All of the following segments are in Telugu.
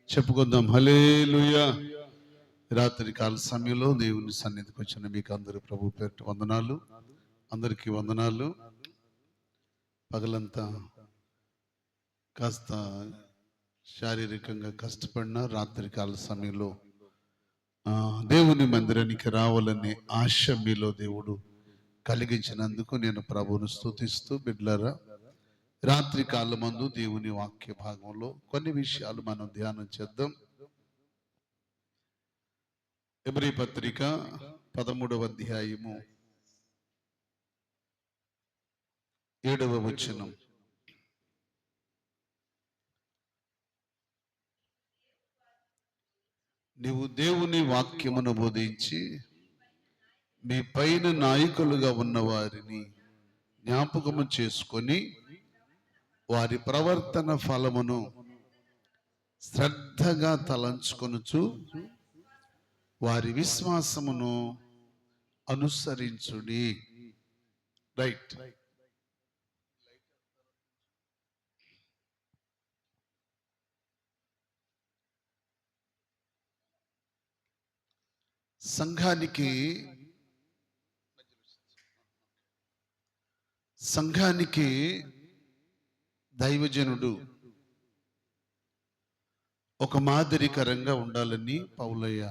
చెప్పుకుందాం. హల్లెలూయా. రాత్రి కాల సమయంలో దేవుని సన్నిధికి వచ్చిన మీకు అందరూ ప్రభు పేరిట వందనాలు. అందరికీ వందనాలు. పగలంతా కాస్త శారీరకంగా కష్టపడిన రాత్రి కాల సమయంలో దేవుని మందిరానికి రావాలనే ఆశ మీలో దేవుడు కలిగించినందుకు నేను ప్రభువును స్తుతిస్తూ, బిడ్డలారా, రాత్రి కాలమందు దేవుని వాక్య భాగంలో కొన్ని విషయాలు మనం ధ్యానం చేద్దాం. ఎబ్రీ పత్రిక 13వ అధ్యాయము 7వ వచనం. నీవు దేవుని వాక్యమును బోధించి మీ పైన నాయకులుగా ఉన్న వారిని జ్ఞాపకము చేసుకొని వారి ప్రవర్తన ఫలమును శ్రద్ధగా తలంచుకొనుచు వారి విశ్వాసమును అనుసరించుడి. రైట్. సంఘానికి దైవజనుడు ఒక మాదిరికరంగా ఉండాలని పౌలయ్య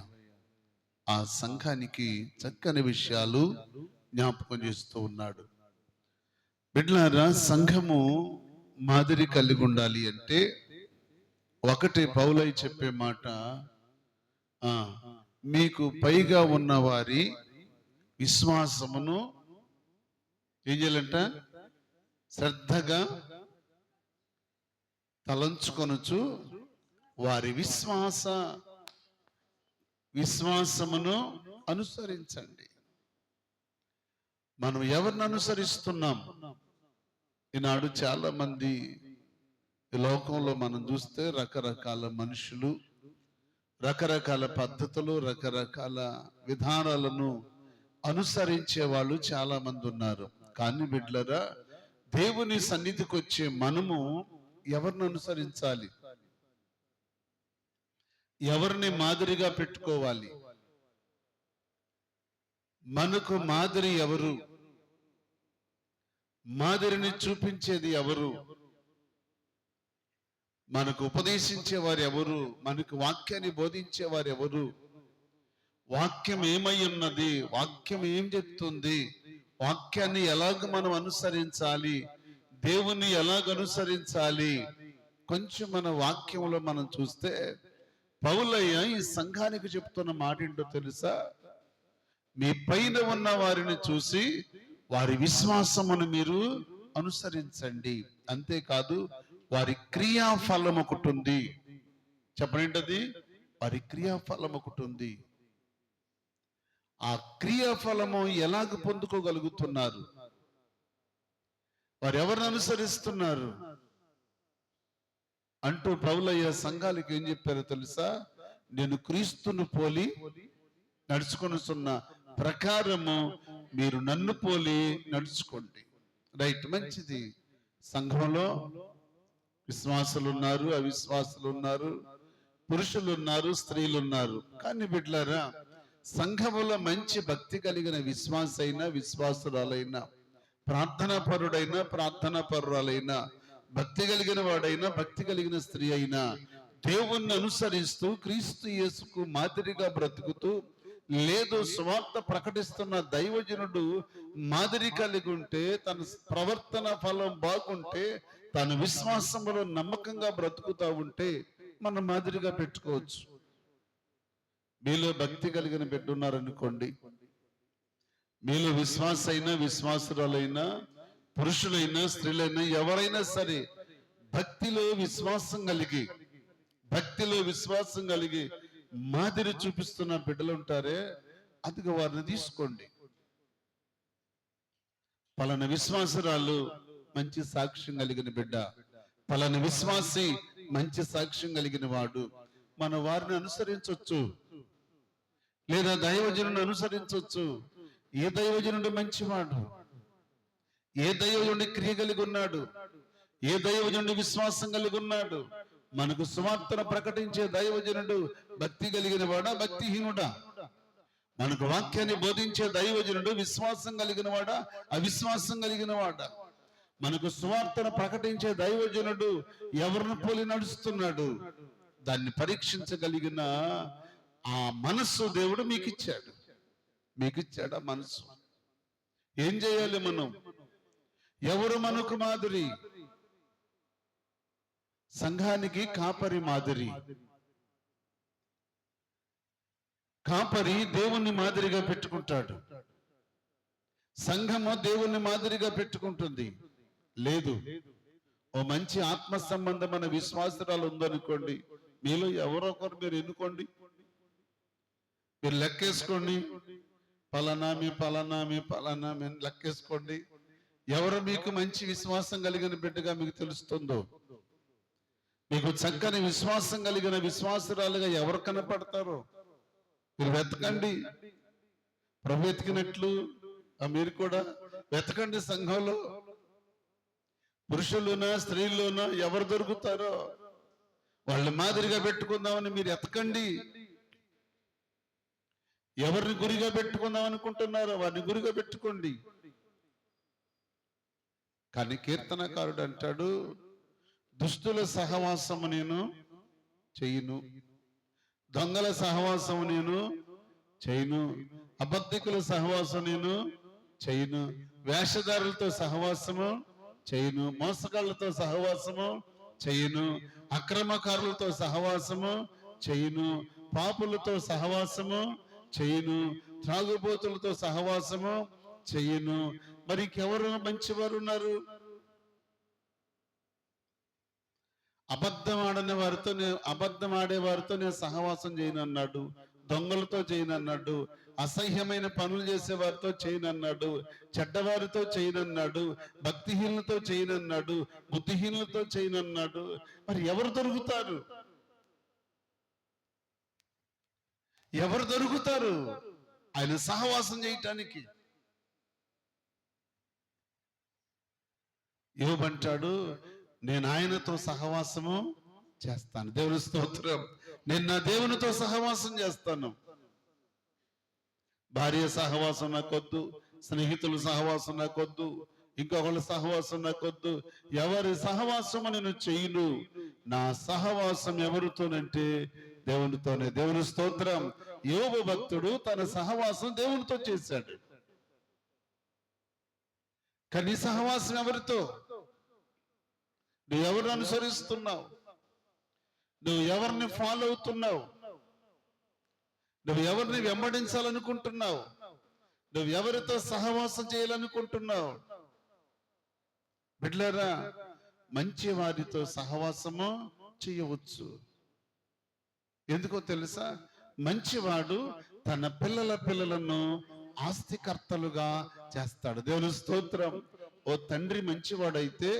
ఆ సంఘానికి చక్కని విషయాలు జ్ఞాపకం చేస్తూ ఉన్నాడు. బిడ్డలారా, సంఘము మాదిరి కలిగి ఉండాలి అంటే ఒకటే పౌలయ్య చెప్పే మాట, మీకు పైగా ఉన్న వారి విశ్వాసమును ఏం చేయాలంట? శ్రద్ధగా తలంచుకొనుచు వారి విశ్వాసమును అనుసరించండి. మనం ఎవరిని అనుసరిస్తున్నాం? ఈనాడు చాలా మంది ఈ లోకంలో మనం చూస్తే రకరకాల మనుషులు, రకరకాల పద్ధతులు, రకరకాల విధానాలను అనుసరించే వాళ్ళు చాలా మంది ఉన్నారు. కానీ బిడ్డలారా, దేవుని సన్నిధికి వచ్చే మనము ఎవరిని అనుసరించాలి? ఎవరిని మాదిరిగా పెట్టుకోవాలి? మనకు మాదిరి ఎవరు? మాదిరిని చూపించేది ఎవరు? మనకు ఉపదేశించేవారు ఎవరు? మనకు వాక్యాన్ని బోధించేవారు ఎవరు? వాక్యం ఏమై ఉన్నది? వాక్యం ఏం చెప్తుంది? వాక్యాన్ని ఎలాగ మనం అనుసరించాలి? దేవుణ్ణి ఎలాగ అనుసరించాలి? కొంచెం మన వాక్యంలో మనం చూస్తే పౌలయ్య ఈ సంఘానికి చెప్తున్న మాట ఏంటో తెలుసా? మీ పైన ఉన్న వారిని చూసి వారి విశ్వాసమును మీరు అనుసరించండి. అంతేకాదు, వారి క్రియాఫలం ఒకటి ఉంది. చెప్పండి, వారి క్రియాఫలం ఒకటి ఉంది. ఆ క్రియాఫలము ఎలాగ పొందుకోగలుగుతున్నారు? వారు ఎవరిని అనుసరిస్తున్నారు అంటూ పౌలయ్య సంఘాలకు ఏం చెప్పారో తెలుసా? నేను క్రీస్తును పోలి నడుచుకొనుచున్న ప్రకారము మీరు నన్ను పోలి నడుచుకోండి. రైట్, మంచిది. సంఘంలో విశ్వాసులు ఉన్నారు, అవిశ్వాసులు ఉన్నారు, పురుషులు ఉన్నారు, స్త్రీలు ఉన్నారు. కానీ బిడ్డలారా, సంఘములో మంచి భక్తి కలిగిన విశ్వాసైనా, విశ్వాసురాలైనా, ప్రార్థనా పరుడైనా, ప్రార్థనా పరురాలైనా, భక్తి కలిగిన వాడైనా, భక్తి కలిగిన స్త్రీ అయినా, దేవుణ్ణి అనుసరిస్తూ క్రీస్తు యేసుకు మాదిరిగా బ్రతుకుతూ, లేదు సువార్త ప్రకటిస్తున్న దైవజనుడు మాదిరి కలిగి ఉంటే, తన ప్రవర్తన ఫలం బాగుంటే, తన విశ్వాసంలో నమ్మకంగా బ్రతుకుతా ఉంటే మనం మాదిరిగా పెట్టుకోవచ్చు. మీలో భక్తి కలిగిన బిడ్డ ఉన్నారనుకోండి, మీలో విశ్వాసైనా, విశ్వాసురాలైనా, పురుషులైనా, స్త్రీలైనా, ఎవరైనా సరే భక్తిలో విశ్వాసం కలిగి మాదిరి చూపిస్తున్న బిడ్డలు ఉంటారే, అదిగా వారిని తీసుకోండి. పలానా విశ్వాసురాలు మంచి సాక్ష్యం కలిగిన బిడ్డ, పలానా విశ్వాసి మంచి సాక్ష్యం కలిగిన వాడు, మన వారిని అనుసరించవచ్చు. లేదా దైవజనుని అనుసరించవచ్చు. ఏ దైవజనుడు మంచివాడు? ఏ దైవజనుడి క్రియ కలిగి ఉన్నాడు? ఏ దైవజనుడి విశ్వాసం కలిగి ఉన్నాడు? మనకు సువార్తను ప్రకటించే దైవజనుడు భక్తి కలిగిన వాడా, భక్తిహీనుడా? మనకు వాక్యాన్ని బోధించే దైవజనుడు విశ్వాసం కలిగిన వాడా, అవిశ్వాసం కలిగిన వాడా? మనకు సువార్తను ప్రకటించే దైవజనుడు ఎవరిని పోలి నడుస్తున్నాడు? దాన్ని పరీక్షించగలిగిన ఆ మనస్సు దేవుడు మీకు ఇచ్చాడు ఆ మనస్సు. ఏం చేయాలి మనం? ఎవరు మనకు మాదిరి? సంఘానికి కాపరి మాదిరి. కాపరి దేవుణ్ణి మాదిరిగా పెట్టుకుంటాడు, సంఘము దేవుణ్ణి మాదిరిగా పెట్టుకుంటుంది. లేదు, ఓ మంచి ఆత్మ సంబంధమైన విశ్వాసరాలు ఉందనుకోండి, మీలో ఎవరో ఒకరు మీరు ఎన్నుకోండి, మీరు లెక్కేసుకోండి, పలానామే లెక్కేసుకోండి. ఎవరు మీకు మంచి విశ్వాసం కలిగిన బిడ్డగా మీకు తెలుస్తుందో, మీకు చక్కని విశ్వాసం కలిగిన విశ్వాసరాలుగా ఎవరు కనపడతారో మీరు వెతకండి. ప్రభు వెతికినట్లు మీరు కూడా వెతకండి. సంఘంలో పురుషులునా స్త్రీల్లోనా ఎవరు దొరుకుతారో వాళ్ళ మాదిరిగా పెట్టుకుందామని మీరు ఎతకండి. ఎవరిని గురిగా పెట్టుకుందాం అనుకుంటున్నారో వారిని గురిగా పెట్టుకోండి. కానీ కీర్తనకారుడు అంటాడు, దుష్టుల సహవాసము నేను చెయ్యను, దొంగల సహవాసము నేను చేయను, అబద్ధికుల సహవాసం నేను చేయను, వేషధారులతో సహవాసము చేయను, మోసగాళ్లతో సహవాసము చేయను, అక్రమకారులతో సహవాసము చేయను, పాపులతో సహవాసము చేయను, త్రాగుబోతులతో సహవాసము చేయను. మరి ఇంకెవరు మంచివారు ఉన్నారు? అబద్ధం ఆడే వారితో నేను సహవాసం చేయను అన్నాడు, దొంగలతో చేయను అన్నాడు, అసహ్యమైన పనులు చేసే వారితో చేయను అన్నాడు, చెడ్డవారితో చేయను అన్నాడు, భక్తిహీనులతో చేయను అన్నాడు, బుద్ధిహీనులతో చేయను అన్నాడు. మరి ఎవరు దొరుకుతారు? ఆయన సహవాసం చేయటానికి? యోబు అంటాడు, నేను ఆయనతో సహవాసము చేస్తాను. దేవుని స్తోత్రం. నేను నా దేవునితో సహవాసం చేస్తాను. భార్య సహవాసం నాకొద్దు, స్నేహితుల సహవాసం నాకొద్దు, ఇంకొకళ్ళ సహవాసం నాకొద్దు, ఎవరి సహవాసం నేను చెయ్యను. నా సహవాసం ఎవరితోనంటే దేవునితోనే. దేవుని స్తోత్రం. యోబు భక్తుడు తన సహవాసం దేవునితో చేశాడు. కానీ సహవాసం ఎవరితో? నువ్వు ఎవరిని అనుసరిస్తున్నావు? నువ్వు ఎవరిని ఫాలో అవుతున్నావు? నువ్వు ఎవరిని వెంబడించాలనుకుంటున్నావు? నువ్వు ఎవరితో సహవాసం చేయాలనుకుంటున్నావు? బిడ్డలారా, మంచి వారితో సహవాసము చేయవచ్చు. ఎందుకో తెలుసా? మంచివాడు తన పిల్లలను ఆస్తికర్తలుగా చేస్తాడు. దేవుని స్తోత్రం. ఓ తండ్రి మంచివాడైతే,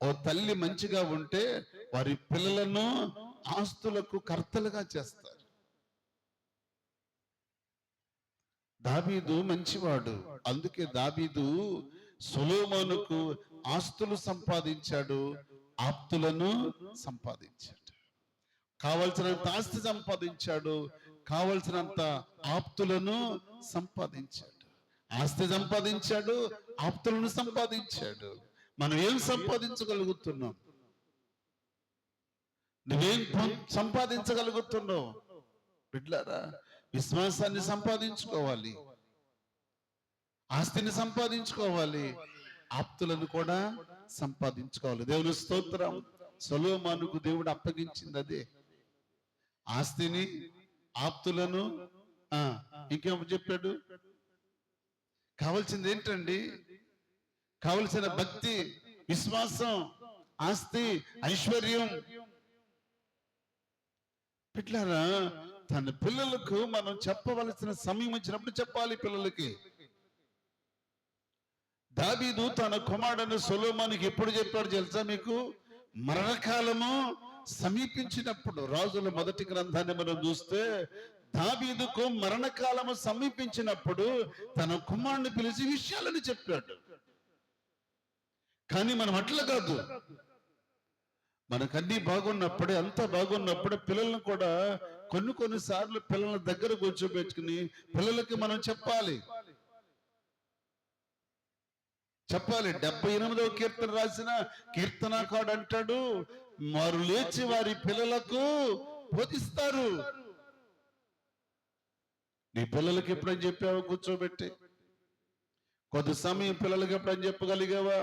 ఓ తల్లి మంచిగా ఉంటే వారి పిల్లలను ఆస్తులకు కర్తలుగా చేస్తారు. దావీదు మంచివాడు, అందుకే దావీదు సొలొమోనుకు ఆస్తులు సంపాదించాడు, ఆప్తులను సంపాదించాడు. కావలసినంత ఆస్తి సంపాదించాడు, కావలసినంత ఆప్తులను సంపాదించాడు. ఆస్తి సంపాదించాడు, ఆప్తులను సంపాదించాడు. మనం ఏం సంపాదించగలుగుతున్నాం? నువ్వేం సంపాదించగలుగుతున్నావు? బిడ్డలారా, విశ్వాసాన్ని సంపాదించుకోవాలి, ఆస్తిని సంపాదించుకోవాలి, ఆప్తులను కూడా సంపాదించుకోవాలి. దేవుని స్తోత్రం. సొలొమోనుకు దేవుడు అప్పగించింది అదే, ఆస్తిని, ఆప్తులను. ఇంకేమో చెప్పాడు? కావలసింది ఏంటండి? కావలసిన భక్తి, విశ్వాసం, ఆస్తి, ఐశ్వర్యం. పిల్లరా, తన పిల్లలకు మనం చెప్పవలసిన సమయం వచ్చినప్పుడు చెప్పాలి. పిల్లలకి దావీదు తన కుమారుడు సొలొమోనుకి ఎప్పుడు చెప్పాడు తెలుసా మీకు? మరణకాలము సమీపించినప్పుడు. రాజుల మొదటి గ్రంథాన్ని మనం చూస్తే దావీదుకు మరణకాలము సమీపించినప్పుడు తన కుమారుని పిలిచి విషయాలని చెప్పాడు. కానీ మనం అట్లా కాదు. మనకన్నీ బాగున్నప్పుడే, అంతా బాగున్నప్పుడే పిల్లలను కూడా కొన్నిసార్లు పిల్లల దగ్గర కూర్చోబెట్టుకుని పిల్లలకి మనం చెప్పాలి. 78వ కీర్తన రాసిన కీర్తనాకారుడు అంటాడు, వారు లేచి వారి పిల్లలకు బోధిస్తారు. నీ పిల్లలకి ఎప్పుడని చెప్పావా కూర్చోబెట్టి? కొంత సమయం పిల్లలకి ఎప్పుడని చెప్పగలిగావా?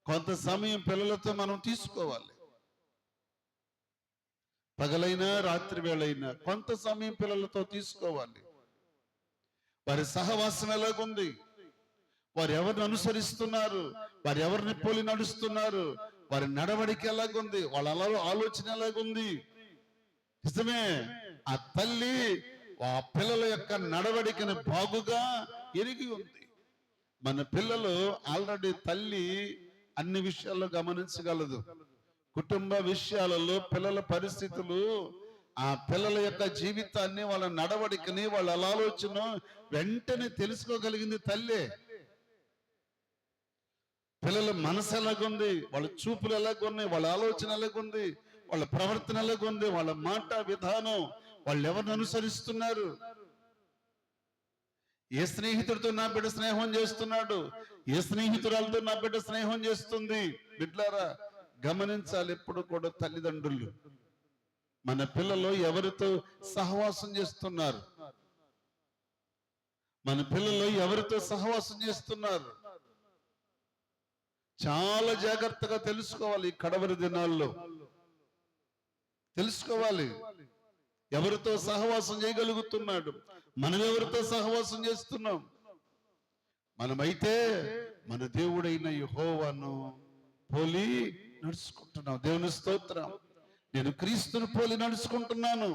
కొంత సమయం పిల్లలతో మనం తీసుకోవాలి. పగలైనా రాత్రి వేళైనా కొంత సమయం పిల్లలతో తీసుకోవాలి. వారి సహవాసం ఎలాగుంది, వారు ఎవరిని అనుసరిస్తున్నారు, వారు ఎవరిని పోలి నడుస్తున్నారు, వారి నడవడిక ఎలాగుంది, వాళ్ళ ఆలోచన ఎలాగుంది. నిజమే, ఆ తల్లి ఆ పిల్లల యొక్క నడవడికను బాగుగా ఎరిగి ఉంది. మన పిల్లలు ఆల్రెడీ తల్లి అన్ని విషయాల్లో గమనించగలదు. కుటుంబ విషయాలలో పిల్లల పరిస్థితులు, ఆ పిల్లల యొక్క జీవితాన్ని, వాళ్ళ నడవడికని, వాళ్ళ ఆలోచన వెంటనే తెలుసుకోగలిగింది తల్లే. పిల్లల మనసు ఎలాగుంది, వాళ్ళ చూపులు ఎలాగున్నాయి, వాళ్ళ ఆలోచన ఎలాగుంది, వాళ్ళ ప్రవర్తన ఎలాగుంది, వాళ్ళ మాట విధానం, వాళ్ళు ఎవరిని అనుసరిస్తున్నారు, ఏ స్నేహితుడితో నా బిడ్డ స్నేహం చేస్తున్నాడు, ఏ స్నేహితురాలతో నా బిడ్డ స్నేహం చేస్తుంది. బిడ్డలారా గమనించాలి ఎప్పుడు కూడా తల్లిదండ్రులు, మన పిల్లలు ఎవరితో సహవాసం చేస్తున్నారు, మన పిల్లలు ఎవరితో సహవాసం చేస్తున్నారు చాలా జాగ్రత్తగా తెలుసుకోవాలి. ఈ కడవరి దినాల్లో తెలుసుకోవాలి ఎవరితో సహవాసం చేయగలుగుతున్నాడు, మనం ఎవరితో సహవాసం చేస్తున్నాం. మనమైతే మన దేవుడైన యెహోవాను పోలి నడుచుకుంటున్నాం. దేవుని స్తోత్రం. నేను క్రీస్తును పోలి నడుచుకుంటున్నాను.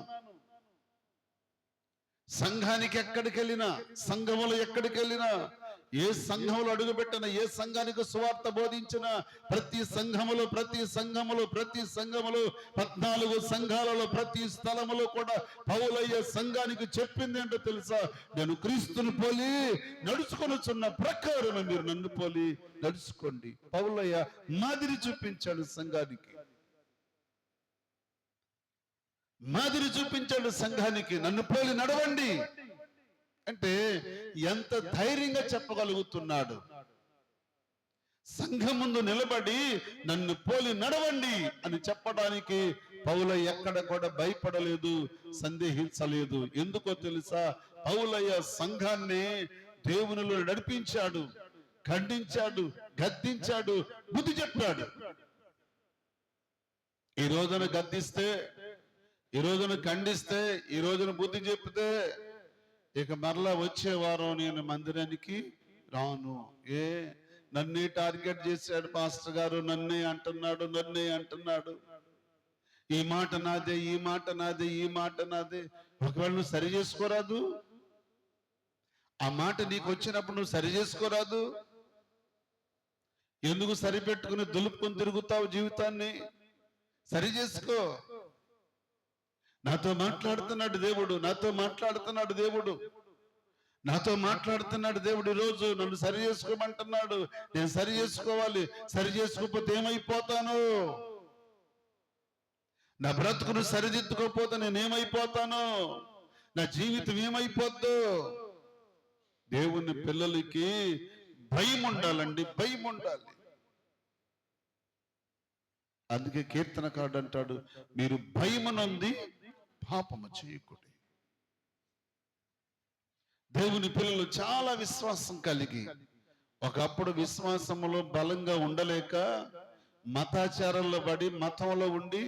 సంఘానికి ఎక్కడికి వెళ్ళినా, సంఘములు ఎక్కడికి వెళ్ళినా, ఏ సంఘములు అడుగుపెట్టినా, ఏ సంఘానికి సువార్త బోధించినా, ప్రతి సంఘములు 14 సంఘాలలో ప్రతి స్థలములో కూడా పౌలయ్య సంఘానికి చెప్పింది ఏంటో తెలుసా? నేను క్రీస్తుని పోలి నడుచుకొనుచున్న ప్రకారం మీరు నన్ను పోలి నడుచుకోండి. పౌలయ్య మాదిరి చూపించాడు సంఘానికి, మాదిరి చూపించాడు సంఘానికి. నన్ను పోలి నడవండి అంటే ఎంత ధైర్యంగా చెప్పగలుగుతున్నాడు. సంఘం ముందు నిలబడి నన్ను పోలి నడవండి అని చెప్పడానికి పౌలయ్య ఎక్కడ కూడా భయపడలేదు, సందేహించలేదు. ఎందుకో తెలుసా? పౌలయ్య సంఘాన్ని దేవునిలో నడిపించాడు, ఖండించాడు, గద్దించాడు, బుద్ధి చెప్పాడు. ఈ రోజున గద్దిస్తే, ఈ రోజున ఖండిస్తే, ఈ రోజున బుద్ధి చెప్తే ఇక మరలా వచ్చే వారం నేను మందిరానికి రాను. నన్నే టార్గెట్ చేశాడు పాస్టర్ గారు, నన్నే అంటున్నాడు, ఈ మాట నాదే, ఈ మాట నాదే, ఈ మాట నాదే. ఒకవేళ నువ్వు సరి చేసుకోరాదు? ఆ మాట నీకు వచ్చినప్పుడు నువ్వు సరి చేసుకోరాదు? ఎందుకు సరిపెట్టుకుని దులుపుకొని తిరుగుతావు జీవితాన్ని? సరి చేసుకో. నాతో మాట్లాడుతున్నాడు దేవుడు, నాతో మాట్లాడుతున్నాడు దేవుడు, నాతో మాట్లాడుతున్నాడు దేవుడు. ఈరోజు నన్ను సరి చేసుకోమంటున్నాడు. నేను సరి చేసుకోవాలి. సరి చేసుకోకపోతే ఏమైపోతాను? నా బ్రతుకును సరిదిద్దుకోకపోతే నేనేమైపోతాను? నా జీవితం ఏమైపోద్దు? దేవుని పిల్లలకి భయం ఉండాలండి, భయం ఉండాలి. అందుకే కీర్తనకారుడు అంటాడు, మీరు భయమునంది పాపము చేయకూడదు. దేవుని పిల్లలు చాలా విశ్వాసం కలిగి, ఒకప్పుడు విశ్వాసములో బలంగా ఉండలేక మతాచారంలో పడి, మతంలో ఉండి,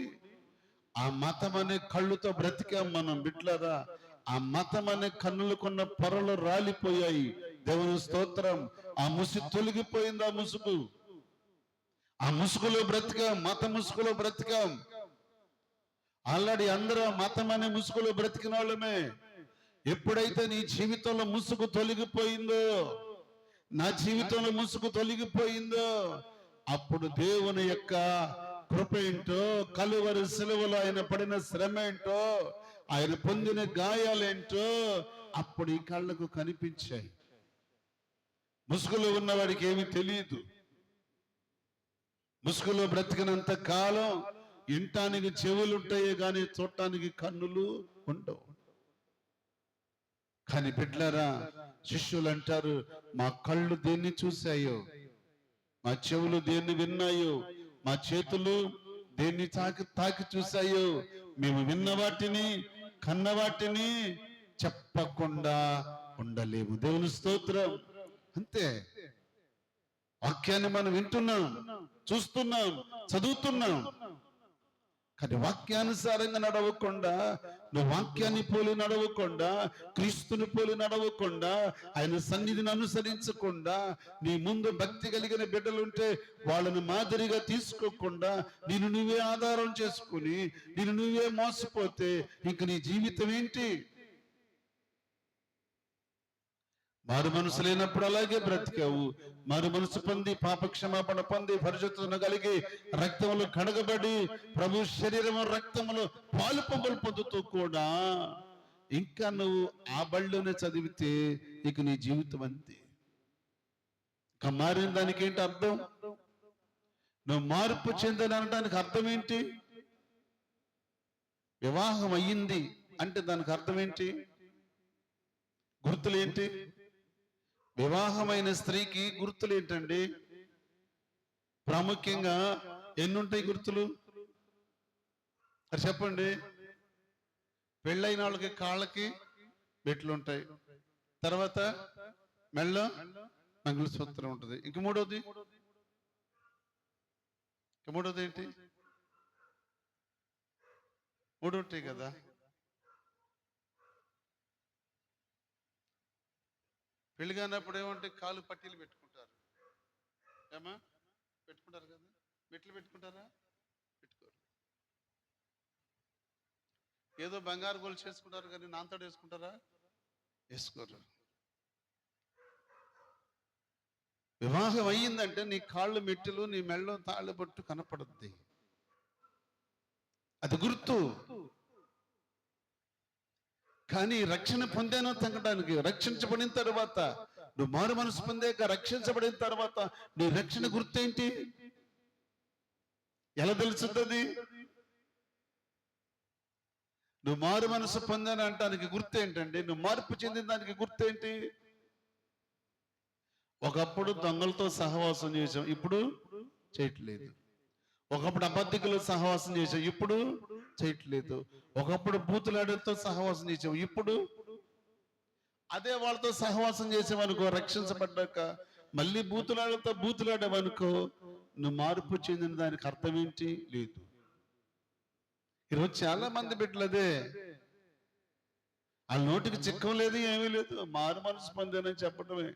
ఆ మతం అనే కళ్ళుతో బ్రతికాం మనం. బిడ్డలారా, ఆ మతం అనే కన్నులకున్న పొరలు రాలిపోయాయి. దేవుని స్తోత్రం. ఆ ముసుగు తొలగిపోయింది. ఆ ముసుగులో బ్రతికాం, మత ముసుగులో బ్రతికాం. ఆల్రెడీ అందరూ మతం అనే ముసుగులో బ్రతికిన వాళ్ళమే. ఎప్పుడైతే నీ జీవితంలో ముసుగు తొలగిపోయిందో, నా జీవితంలో ముసుగు తొలగిపోయిందో, అప్పుడు దేవుని యొక్క కృప ఏంటో, కలువరి సిలువలో ఆయన పడిన శ్రమ ఏంటో, ఆయన పొందిన గాయాలేంటో అప్పుడు ఈ కళ్ళకు కనిపించాయి. ముసుగులో ఉన్నవాడికి ఏమీ తెలియదు. ముసుగులో బ్రతికినంత కాలం వినటానికి చెవులు ఉంటాయి కానీ చూడటానికి కన్నులు ఉండవు. కానీ బిడ్డలారా, శిష్యులు అంటారు, మా కళ్ళు దేన్ని చూశాయో, మా చెవులు దేన్ని విన్నాయో, మా చేతులు దేన్ని తాకి చూశాయో, మేము విన్న వాటిని కన్న వాటిని చెప్పకుండా ఉండలేము. దేవుని స్తోత్రం. అంతే. వాక్యాన్ని మనం వింటున్నాం, చూస్తున్నాం, చదువుతున్నాం, కానీ వాక్యానుసారంగా నడవకుండా, నువ్వు వాక్యాన్ని పోలి నడవకుండా, క్రీస్తుని పోలి నడవకుండా, ఆయన సన్నిధిని అనుసరించకుండా, నీ ముందు భక్తి కలిగిన బిడ్డలుంటే వాళ్ళని మాదిరిగా తీసుకోకుండా, నిన్ను నువ్వే ఆధారం చేసుకుని నిన్ను నువ్వే మోసపోతే ఇంక నీ జీవితం ఏంటి? మారు మనసు లేనప్పుడు అలాగే బ్రతికావు. మారు మనసు పొంది పాపక్షమాపణ పొంది పరిశుద్ధతను కలిగి రక్తములు కడగబడి ప్రభు శరీరము రక్తములు పాలు పొంగులు పొందుతూ కూడా ఇంకా నువ్వు ఆ బళ్ళలోనే చదివితే ఇక నీ జీవితం అంతే. ఇక మారిన దానికి ఏంటి అర్థం? నువ్వు మార్పు చెందని అనడానికి అర్థం ఏంటి? వివాహం అయ్యింది అంటే దానికి అర్థం ఏంటి? గుర్తులు ఏంటి? వివాహమైన స్త్రీకి గుర్తులు ఏంటండి? ప్రాముఖ్యంగా ఎన్నుంటాయి గుర్తులు? అది చెప్పండి. పెళ్ళైన వాళ్ళకి కాళ్ళకి బెట్లు ఉంటాయి, తర్వాత మెళ్ళ మంగళసూత్రం ఉంటుంది. ఇంక మూడోది ఏంటి? మూడు ఉంటాయి కదా. పెళ్లి కానప్పుడు ఏమంటే కాలు పట్టీలు పెట్టుకుంటారు. ఏమా పెట్టుకుంటారు కదా? మెట్లు పెట్టుకుంటారా? పెట్టుకోరు. ఏదో బంగారు గోలు చేసుకుంటారు కానీ నాంతడు వేసుకుంటారా? వేసుకోరు. వివాహం అయ్యిందంటే నీ కాళ్ళు మెట్టులు, నీ మెళ్ళలో తాళ్ళు పట్టు కనపడుద్ది. అది గుర్తు. కానీ రక్షణ పొందానో తగ్గడానికి, రక్షించబడిన తర్వాత, నువ్వు మారు మనసు పొందాక రక్షించబడిన తర్వాత నీ రక్షణ గుర్తేంటి? ఎలా తెలుస్తుంది? నువ్వు మారు మనసు పొందాను అంటానికి గుర్తేంటండి? నువ్వు మార్పు చెందిన దానికి గుర్తేంటి? ఒకప్పుడు దొంగలతో సహవాసం చేసాం, ఇప్పుడు చేయట్లేదు. ఒకప్పుడు అబద్ధికులు సహవాసం చేసాం, ఇప్పుడు చేయట్లేదు. ఒకప్పుడు బూతులాడతో సహవాసం చేసాం, ఇప్పుడు అదే వాళ్ళతో సహవాసం చేసావనుకో, రక్షించబడ్డాక మళ్ళీ బూతులాడేవనుకో, నువ్వు మార్పు చెందిన దానికి అర్థం ఏంటి? లేదు. ఈరోజు చాలా మంది బిడ్డలదే, వాళ్ళ నోటికి చిక్కం లేదు, ఏమీ లేదు, మారు మనసు పొందానని చెప్పడమే.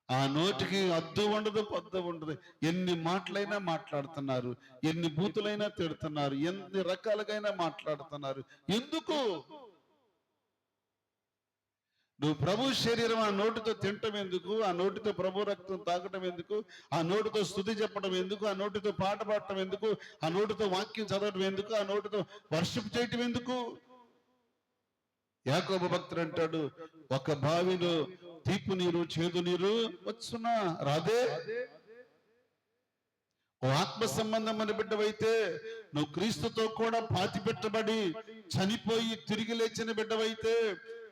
ఆ నోటికి అద్దు ఉండదు, పొద్దు ఉండదు. ఎన్ని మాటలైనా మాట్లాడుతున్నారు, ఎన్ని బూతులైనా తిడుతున్నారు, ఎన్ని రకాలుగైనా మాట్లాడుతున్నారు. ఎందుకు? నువ్వు ప్రభు శరీరం ఆ నోటితో తినటం ఎందుకు? ఆ నోటితో ప్రభు రక్తం తాగటం ఎందుకు? ఆ నోటితో స్తుతి చెప్పడం ఎందుకు? ఆ నోటితో పాట పాడటం ఎందుకు? ఆ నోటితో వాక్యం చదవటం ఎందుకు? ఆ నోటితో వర్షిప్ చేయటం ఎందుకు? యాకోబు భక్తుడు అంటాడు, ఒక బావిలో తీపి నీరు చేదు నీరు వచ్చునా? రాదే. ఓ ఆత్మ సంబంధమైన బిడ్డవైతే, నువ్వు క్రీస్తుతో కూడా పాతి పెట్టబడి చనిపోయి తిరిగి లేచిన బిడ్డవైతే,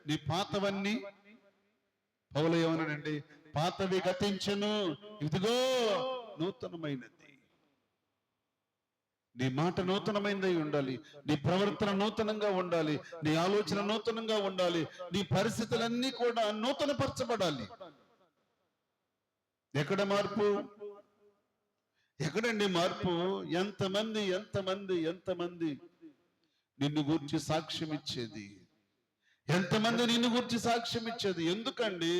నీ పాతవన్నీ, పౌలు ఏమన్నాడండి? పాతవి గతించెను, ఇదిగో నూతనమైనది. నీ మాట నూతనమైనదై ఉండాలి, నీ ప్రవర్తన నూతనంగా ఉండాలి, నీ ఆలోచన నూతనంగా ఉండాలి, నీ పరిస్థితులన్నీ కూడా నూతనపరచబడాలి. ఎక్కడ మార్పు? ఎక్కడండి మార్పు? ఎంతమంది నిన్ను గూర్చి సాక్ష్యం ఇచ్చేది? ఎంతమంది నిన్ను గురించి సాక్ష్యం ఇచ్చేది? ఎందుకండి?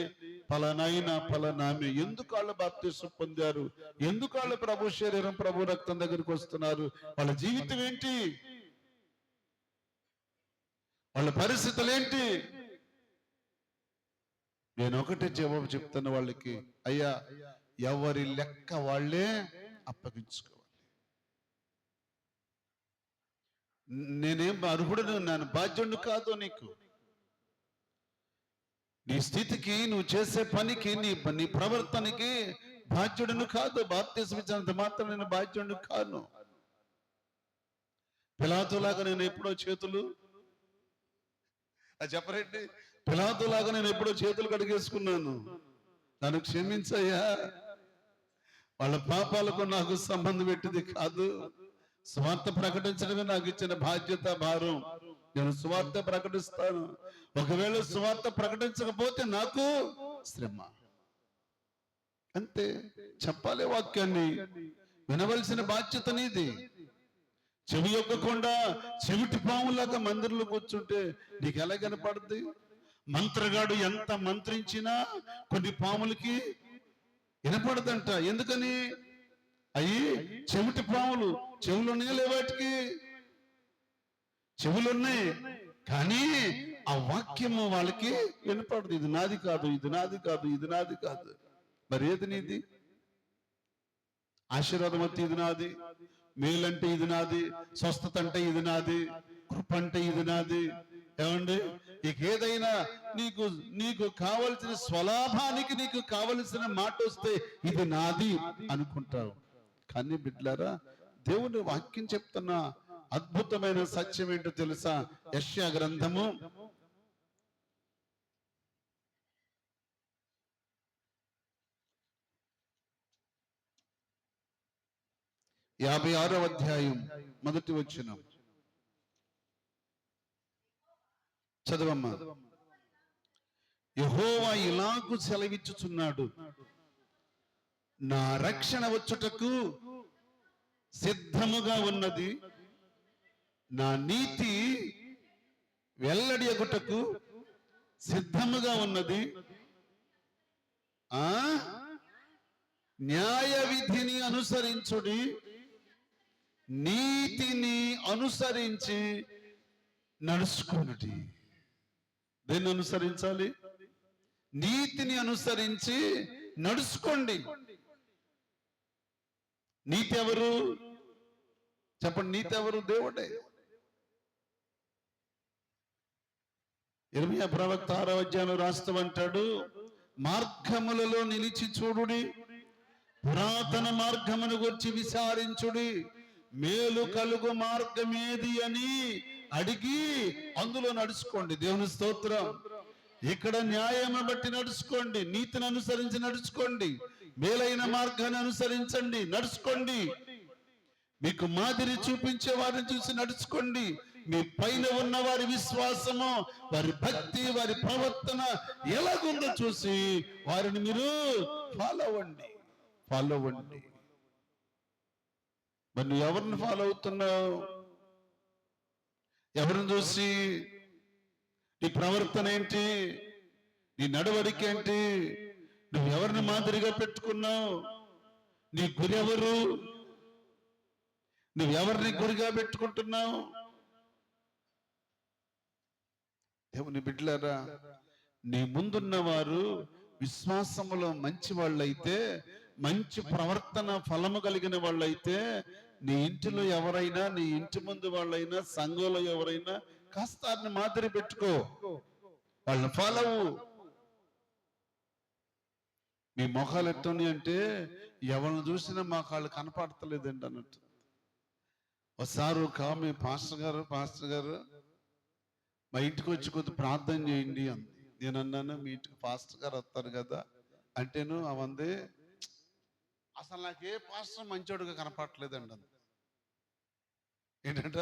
పలానాయన పలానామె ఎందుకు వాళ్ళు బాప్తిసం పొందారు? ఎందుకు వాళ్ళు ప్రభు శరీరం ప్రభు రక్తం దగ్గరికి వస్తున్నారు? వాళ్ళ జీవితం ఏంటి? వాళ్ళ పరిస్థితులు ఏంటి? నేను ఒకటే జవాబు చెప్తాను వాళ్ళకి, అయ్యా, ఎవరి లెక్క వాళ్ళే అప్పగించుకోవాలి. నేనేం అర్హుడు, నేను బాధ్యుడు కాదు. నీకు నీ స్థితికి, నువ్వు చేసే పనికి, నీ ప్రవర్తనకి బాధ్యుడను కాదు. బాప్తిసం ఇచ్చినంత మాత్రం నేను బాధ్యుడిని కాను. పిలాతులాగా నేను ఎప్పుడో చేతులు చెప్పరండి, పిలాతులాగా నేను ఎప్పుడో చేతులు కడిగేసుకున్నాను. నన్ను క్షమించయ్యా, వాళ్ళ పాపాలకు నాకు సంబంధం పెట్టింది కాదు. స్వార్థ ప్రకటించడమే నాకు ఇచ్చిన బాధ్యత, భారం. నేను స్వార్థ ప్రకటిస్తాను. ఒకవేళ స్వార్థ ప్రకటించకపోతే నాకు శ్రమ. అంతే, చెప్పాలి వాక్యాన్ని, వినవలసిన బాధ్యత నీది. చెవి యొక్కకుండా చెవిటి పాములాగా మందిరంలో కూర్చుంటే నీకు ఎలా కనపడుద్ది? మంత్రగాడు ఎంత మంత్రించినా కొన్ని పాములకి వినపడదంట. ఎందుకని? అయ్యి చెవిటి పాములు. చెవులున్నాయి లేవాటికి? చెవులున్నాయి, కానీ ఆ వాక్యము వాళ్ళకి వినపడదు. ఇది నాది కాదు, ఇది నాది కాదు, ఇది నాది కాదు. మరి ఏది నీది? ఆశీర్వాదం అంటే ఇది నాది, మేలంటే ఇది నాది, స్వస్థత అంటే ఇది నాది, కృప అంటే ఇది నాది. ఏమండి, ఇక ఏదైనా నీకు నీకు కావలసిన స్వలాభానికి నీకు కావలసిన మాట వస్తే ఇది నాది అనుకుంటావు. కానీ బిడ్డలారా, దేవుని వాక్యం చెప్తున్న అద్భుతమైన సత్యం ఏంటో తెలుసా? యెషయా గ్రంథము 56వ అధ్యాయం మొదటి వచనం చదవమ్మా. యెహోవా ఇలాగు సెలవిచ్చుచున్నాడు, నా రక్షణ వచ్చుటకు సిద్ధముగా ఉన్నది, నా నీతి వెల్లడియగుటకు సిద్ధముగా ఉన్నది. న్యాయ విధిని అనుసరించుడి, నీతిని అనుసరించి నడుచుకున్నది. దేన్ని అనుసరించాలి? నీతిని అనుసరించి నడుచుకోండి. నీతి ఎవరు చెప్పండి? నీతి ఎవరు? దేవుడే. యిర్మీయా ప్రవక్త 6వ అధ్యాయంలో రాస్తూ మార్గములలో నిలిచి చూడుడి, పురాతన మార్గమును గురించి విచారించుడి, మేలు కలుగు మార్గమేది అని అడిగి అందులో నడుచుకోండి. దేవుని స్తోత్రం. ఇక్కడ న్యాయము బట్టి నడుచుకోండి, నీతిని అనుసరించి నడుచుకోండి, మేలైన మార్గాన్ని అనుసరించండి, నడుచుకోండి. మీకు మాదిరి చూపించే వారిని చూసి నడుచుకోండి. మీ పైన ఉన్న వారి విశ్వాసము, వారి భక్తి, వారి ప్రవర్తన ఎలాగుందో చూసి వారిని మీరు ఫాలో అవ్వండి. మరి నువ్వు ఎవరిని ఫాలో అవుతున్నావు? ఎవరిని చూసి? నీ ప్రవర్తన ఏంటి? నీ నడవడిక ఏంటి? నువ్వు ఎవరిని మాదిరిగా పెట్టుకున్నావు? నీ గురి ఎవరు? నువ్వెవరిని గురిగా పెట్టుకుంటున్నావు? దేవుని బిడ్డలారా, నీ ముందున్న వారు విశ్వాసములో మంచి వాళ్ళైతే, మంచి ప్రవర్తన ఫలము కలిగిన వాళ్ళైతే, నీ ఇంటిలో ఎవరైనా, నీ ఇంటి ముందు వాళ్ళైనా, సంఘంలో ఎవరైనా కాస్త వారిని మాదిరి పెట్టుకో, వాళ్ళని ఫాలో అవ్వు. మీ మొఖాలు ఎట్టుని అంటే ఎవరిని చూసినా మా కాళ్ళు కనపడతలేదండి అన్నట్టు. ఒకసారి ఒక ఆమె పాస్టర్ గారు మా ఇంటికి వచ్చి కొద్ది ప్రార్థన చేయండి అంది. నేను అన్నాను, మీ ఇంటికి పాస్టర్ గారు వస్తారు కదా అంటేను అవంది, అసలు నాకు ఏ పాస్టర్ మంచోడుగా కనపడలేదండి అంది. ఏంటంట,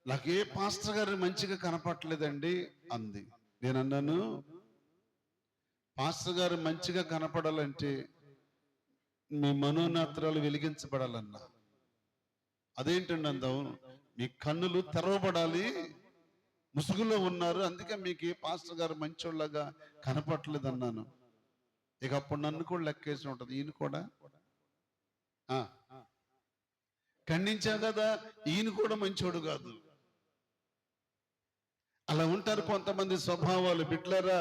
నాకు ఏ పాస్టర్ గారు మంచిగా కనపడలేదండి అంది. నేను అన్నాను, పాస్టర్ గారు మంచిగా కనపడాలంటే మీ మనోనేత్రాలు వెలిగించబడాలన్నా. అదేంటండి అందాం, మీ కన్నులు తెరవబడాలి, ముసుగులో ఉన్నారు, అందుకే మీకు ఏ పాస్టర్ గారు మంచోళ్ళగా కనపడలేదు అన్నాను. ఇక అప్పుడు నన్ను కూడా లెక్కేసి ఉంటుంది, ఈయన కూడా ఖండించా కదా, ఈయన కూడా మంచోడు కాదు. అలా ఉంటారు కొంతమంది స్వభావాలు. బిడ్డలారా,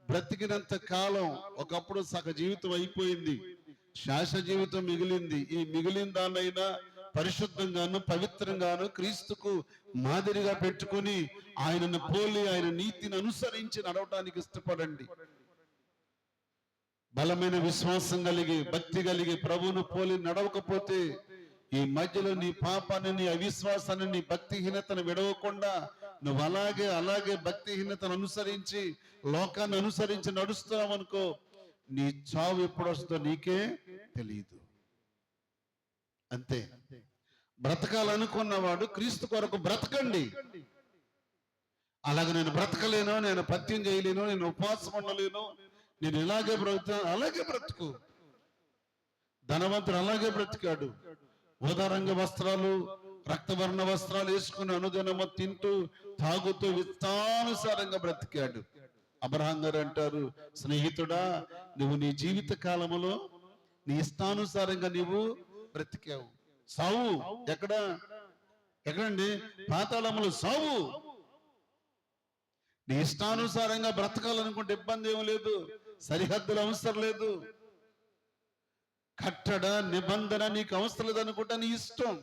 బ్రతికినంత కాలం ఒకప్పుడు సగ జీవితం అయిపోయింది, శాశ్వత జీవితం మిగిలింది. ఈ మిగిలిన దాన్నైనా పరిశుద్ధంగాను పవిత్రంగాను క్రీస్తుకు మాదిరిగా పెట్టుకుని ఆయనను పోలి ఆయన నీతిని అనుసరించి నడవటానికి ఇష్టపడండి. బలమైన విశ్వాసం కలిగి భక్తి కలిగి ప్రభువును పోలి నడవకపోతే ఈ మధ్యలో నీ పాపాన్ని, నీ అవిశ్వాసాన్ని, నీ భక్తిహీనతను విడవకుండా నువ్వు అలాగే భక్తిహీనతను అనుసరించి లోకాన్ని అనుసరించి నడుస్తున్నావు అనుకో, నీ చావు ఎప్పుడు వస్తుందో నీకే తెలియదు. అంతే. బ్రతకాలనుకున్నవాడు క్రీస్తు కొరకు బ్రతకండి. అలాగే నేను బ్రతకలేను, నేను పత్యం చేయలేను, నేను ఉపవాసం ఉండలేను, నేను ఇలాగే బ్రతుకుతాను, అలాగే బ్రతుకు. ధనవంతుడు అలాగే బ్రతికాడు. ఉదారంగ వస్త్రాలు, రక్తవర్ణ వస్త్రాలు వేసుకుని అనుదినము తింటూ తాగుతూ ఇష్టానుసారంగా బ్రతికాడు. అబ్రహాం గారు అంటారు, స్నేహితుడా, నువ్వు నీ జీవిత కాలములో నీ ఇష్టానుసారంగా నీవు బ్రతికావు. సావు ఎక్కడండి? పాతాళములు సావు. నీ ఇష్టానుసారంగా బ్రతకాలనుకుంటే ఇబ్బంది ఏమి లేదు, సరిహద్దులు అవసరం లేదు, కట్టడ నిబంధన నీకు అవసరం లేదు అనుకుంటా నీ ఇష్టం.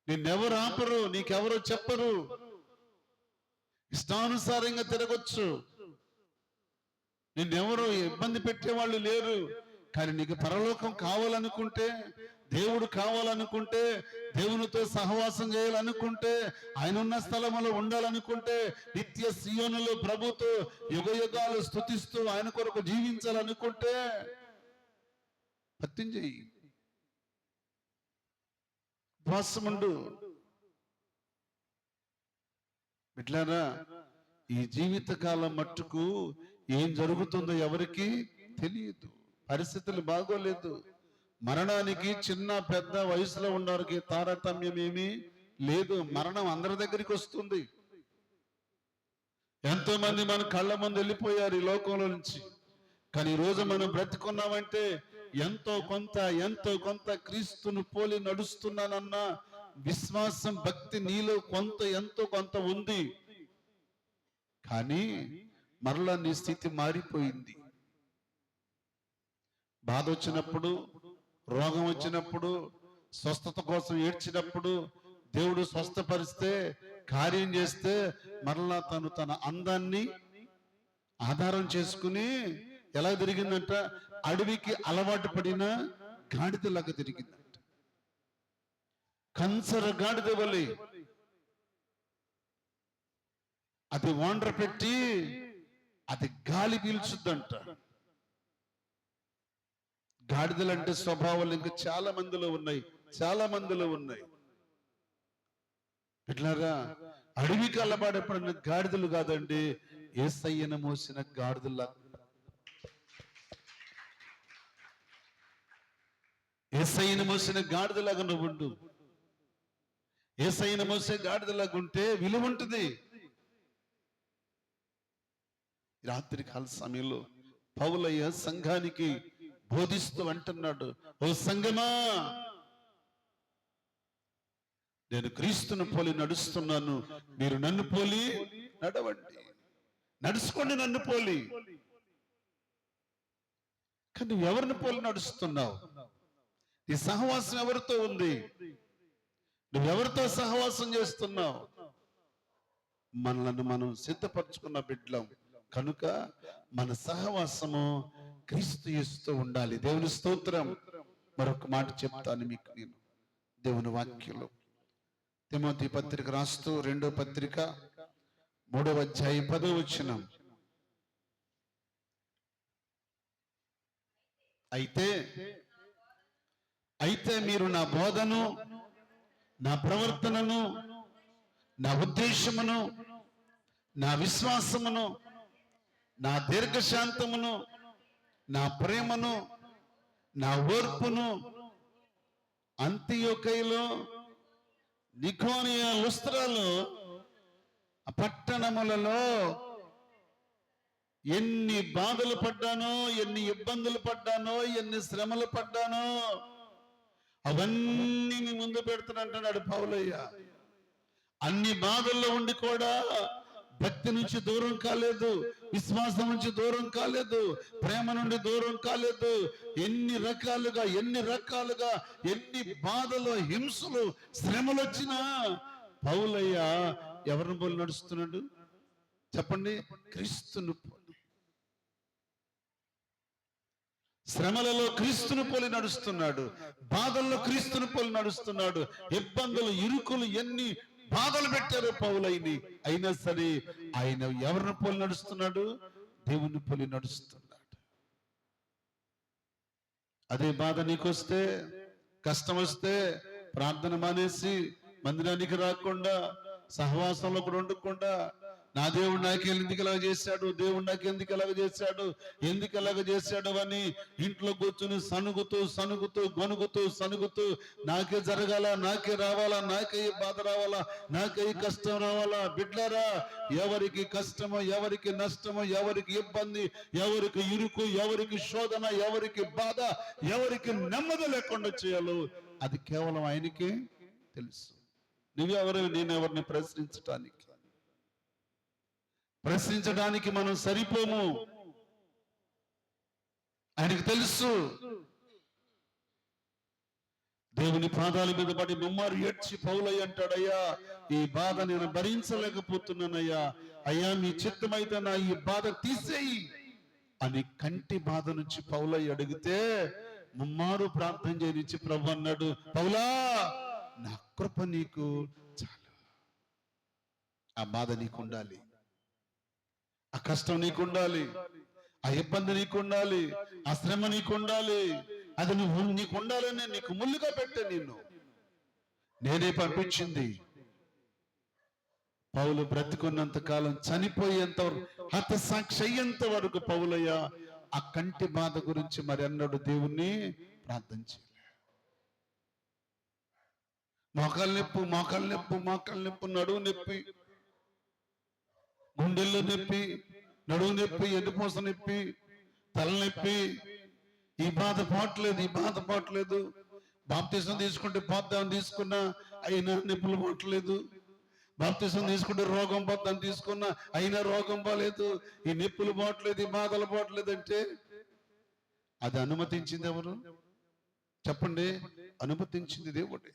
నిన్నెవరు ఆపరు, నీకెవరు చెప్పరు, ఇష్టానుసారంగా తిరగొచ్చు, నిన్నెవరు ఇబ్బంది పెట్టేవాళ్ళు లేరు. కానీ నీకు పరలోకం కావాలనుకుంటే, దేవుడు కావాలనుకుంటే, దేవునితో సహవాసం చేయాలనుకుంటే, ఆయన ఉన్న స్థలములో ఉండాలనుకుంటే, నిత్య సీయోనులో ప్రభుతో యుగ యుగాలు స్తుతిస్తూ ఆయన కొరకు జీవించాలనుకుంటే పత్యం చెయ్యి, ఉపవాసముండు. బిడ్డలారా, ఈ జీవిత కాలం మట్టుకు ఏం జరుగుతుందో ఎవరికి తెలియదు. పరిస్థితులు బాగోలేదు. మరణానికి చిన్న పెద్ద వయసులో ఉన్నవారికి తారతమ్యం ఏమీ లేదు. మరణం అందరి దగ్గరికి వస్తుంది. ఎంతో మంది మన కళ్ళ ముందు వెళ్ళిపోయారు ఈ లోకంలో నుంచి. కానీ ఈరోజు మనం బ్రతికున్నామంటే ఎంతో కొంత క్రీస్తును పోలి నడుస్తున్నానన్న విశ్వాసం, భక్తి నీలో ఎంతో కొంత ఉంది. కానీ మరలా నీ స్థితి మారిపోయింది. బాధ వచ్చినప్పుడు, రోగం వచ్చినప్పుడు, స్వస్థత కోసం ఏడ్చినప్పుడు, దేవుడు స్వస్థపరిస్తే, కార్యం చేస్తే మరలా తన అందాన్ని ఆధారం చేసుకుని ఎలా తిరిగిందంట? అడవికి అలవాటు పడిన గాడిదలాగా తిరిగిందంట. కంచర గాడిద వలె అది ఓండ్ర పెట్టి అది గాలి పీల్చుద్దంట. గాడిదలంటే స్వభావాలు ఇంకా చాలా మందిలో ఉన్నాయి. ఎట్లారా? అడవికి అలవాటపడిన గాడిదలు కాదండి, యేసయ్యను మోసిన గాడిదల. యేసయ్యను మోసిన గాడిదలాగా నువ్వు ఉండు. యేసయ్యను మోసే గాడిదలాగా ఉంటే విలువ ఉంటుంది. రాత్రి కాల సమయంలో పౌలయ్య సంఘానికి బోధిస్తూ అంటున్నాడు, ఓ సంఘమా, నేను క్రీస్తును పోలి నడుస్తున్నాను, మీరు నన్ను పోలి నడవండి, నడుచుకోండి నన్ను పోలి. కానీ నువ్వు ఎవరిని పోలి నడుస్తున్నావు? నీ సహవాసం ఎవరితో ఉంది? నువ్వెవరితో సహవాసం చేస్తున్నావు? మనల్ని మనం సిద్ధపరచుకున్న బిడ్డలం కనుక మన సహవాసము క్రీస్తు యేసుతో ఉండాలి. దేవుని స్తోత్రం. మరొక మాట చెప్తాను మీకు నేను దేవుని వాక్యంలో. తిమోతి పత్రిక రాస్తూ 2వ పత్రిక 3వ అధ్యాయం 10వ వచనం. అయితే మీరు నా బోధను, నా ప్రవర్తనను, నా ఉద్దేశమును, నా విశ్వాసమును, నా దీర్ఘశాంతమును, నా ప్రేమను, నా ఓర్పును అంతియోకయలో, నికోనియా, లుస్త్రలో, పట్టణములలో ఎన్ని బాధలు పడ్డానో, ఎన్ని ఇబ్బందులు పడ్డానో, ఎన్ని శ్రమలు పడ్డానో అవన్నీ నీ ముందు పెడుతున్నట్టున్నాడు పౌలయ్య. అన్ని బాధల్లో ఉండి కూడా భక్తి నుంచి దూరం కాలేదు, విశ్వాసం నుంచి దూరం కాలేదు, ప్రేమ నుండి దూరం కాలేదు. ఎన్ని రకాలుగా ఎన్ని బాధలు, హింసలు, శ్రమలు వచ్చినా పౌలయ్య ఎవరిని పోలి నడుస్తున్నాడు చెప్పండి? క్రీస్తును పోలి. శ్రమలలో క్రీస్తుని పోలి నడుస్తున్నాడు, బాధల్లో క్రీస్తుని పోలి నడుస్తున్నాడు. ఇబ్బందులు, ఇరుకులు, ఎన్ని బాధలు పెట్టారు పౌలైని, అయినా సరే ఆయన ఎవరిని పోలి నడుస్తున్నాడు? దేవుని పోలి నడుస్తున్నాడు. అదే బాధ నీకొస్తే, కష్టం వస్తే ప్రార్థన మానేసి మందిరానికి రాకుండా, సహవాసంలో కూడా ఉండకుండా, నా దేవుడు నాకు ఎందుకు ఎలాగ చేశాడు, దేవుడు నాకు ఎందుకు ఎలాగ చేశాడు, ఎందుకు ఎలాగ చేశాడు అని ఇంట్లో కూర్చుని సనుగుతూ సనుగుతూ గొనుగుతూ సనుగుతూ, నాకే జరగాల, నాకే రావాలా, నాకే బాధ రావాలా, నాకే కష్టం రావాలా. బిడ్డలారా, ఎవరికి కష్టమో, ఎవరికి నష్టమో, ఎవరికి ఇబ్బంది, ఎవరికి ఇరుకు, ఎవరికి శోధన, ఎవరికి బాధ, ఎవరికి నెమ్మది లేకుండా చేయాలో అది కేవలం ఆయనకే తెలుసు. నువ్వెవరు, నేనెవరిని ప్రశ్నించడానికి మనం సరిపోము. ఆయనకి తెలుసు. దేవుని పాదాల మీద పడి ముమ్మారు ఏడ్చి పౌలయ్య అంటాడు, అయ్యా ఈ బాధ నేను భరించలేకపోతున్నానయ్యా, అయ్యా మీ చిత్తమైతే నా ఈ బాధ తీసేయి అని కంటి బాధ నుంచి పౌలయ్య అడిగితే ముమ్మారు ప్రార్థన చేయనిచ్చి ప్రభు అన్నాడు, పౌలా నా కృప నీకు చాలు. ఆ బాధ నీకు ఉండాలి, ఆ కష్టం నీకు ఉండాలి, ఆ ఇబ్బంది నీకు ఉండాలి, ఆ శ్రమ నీకు ఉండాలి. అది నీకు ఉండాలని నీకు ముళ్ళుగా పెట్టే నిన్ను నేనే పంపించింది. పౌలు బ్రతికున్నంత కాలం, చనిపోయేంత హతసాక్షి అయ్యేంత వరకు పౌలయ్య ఆ కంటి బాధ గురించి మరి అన్నాడు దేవుణ్ణి ప్రార్థన చేయలే. మోకాలు నొప్పి, మోకాలు నొప్పి, మోకాలు నొప్పి, నడువు నొప్పి, గుండెల్లో నొప్పి, నడువు నొప్పి, ఎన్నుపూస నొప్పి, తలనొప్పి, ఈ బాధ పోవట్లేదు, ఈ బాధ పోవట్లేదు. బాప్తిసం తీసుకుంటే పోద్దామని తీసుకున్నా అయినా నొప్పులు పోవట్లేదు. బాప్తిసం తీసుకుంటే రోగం పోద్దామని తీసుకున్నా అయినా రోగం పోలేదు. ఈ నొప్పులు పోవట్లేదు, ఈ బాధలు పోవట్లేదు అంటే అది అనుమతించింది ఎవరు చెప్పండి? అనుమతించింది దేవుడే.